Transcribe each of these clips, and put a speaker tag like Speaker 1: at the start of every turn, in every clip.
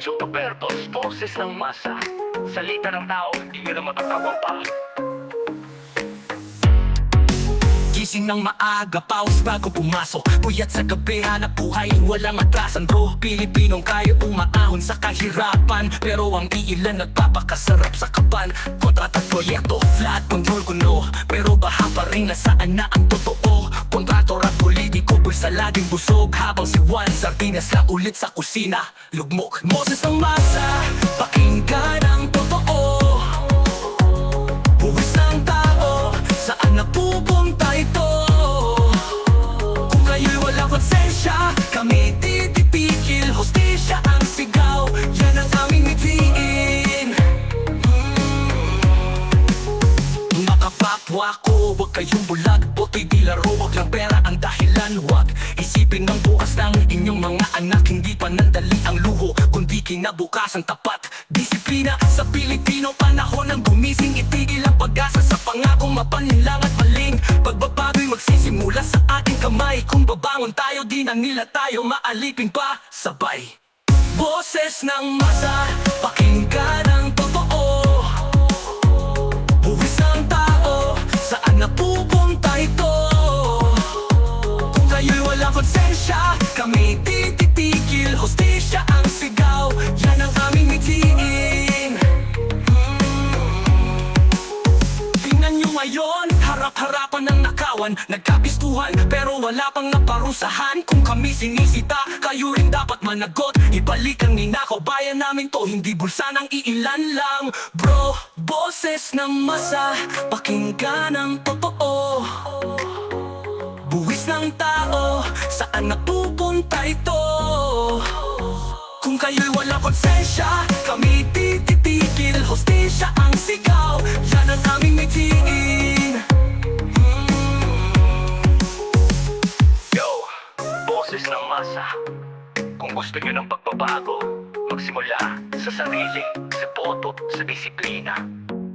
Speaker 1: Chuto Bertos, boses ng masa. Salita ng tao, hindi nila matatawang pa. Gising ng maaga, paus bago pumasok. Puyat sa gabi, hanap buhay, walang atrasan bro. Pilipinong kaya umaahon sa kahirapan, pero ang iilan nagpapakasarap sa kaban. Kontrata proyekto, flat control kuno, pero baha pa rin nasaan na ang totoo. Kontrator at politiko, bulsa laging busog, habang si Juan Sardinas na ulit sa kusina. Lugmok, boses ng masa, pakinggan ang totoo. Buwis ng tao, saan napupunta ito? Kung kayo'y walang konsensya, kami titipikil. Hostisya ang sigaw, yan ang aming mitiin. Makapapwa ko, huwag kayong bulag. Boto'y di laro, huwag lang pera ang dahilan. Huwag isipin ng bukas ng inyong mga anak. Hindi pa nandali ang luho, kundi kinabukasan tapat. Disiplina sa Pilipino, panahon ng gumising. Itigil ang pag-asa sa pangakong mapanlinlang at maling. Pagbabago'y magsisimula sa ating kamay. Kung babangon tayo, di na nila tayo maalipin pa. Sabay, boses ng masa, pakinggan ang totoo. Buwis ng tao, saan napupunta ito? Kung kayo'y walang konsensya, kami tititigil. Hostisya ang sigaw, yan ang aming mitiin. Tingnan nyo ngayon, harap-harapan ng nakawan. Nagkapistuhan, pero wala pang naparusahan. Kung kami sinisita, kayo rin dapat managot. Ibalik ang ninakaw, bayan namin to, hindi bulsa ng iilan lang. Bro, boses ng masa, pakinggan ang totoo. Buwis ng tao, saan napupunta ito? Kung kayo'y walang konsensya, kami tititigil. Hostisya ang sigaw, yan ang aming mitiin. Yo, boses ng masa. Kung gusto nyo ng pagbabago, magsimula sa sarili, sa boto, sa disiplina.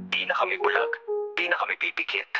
Speaker 1: Di na kami bulag, di na kami pipikit.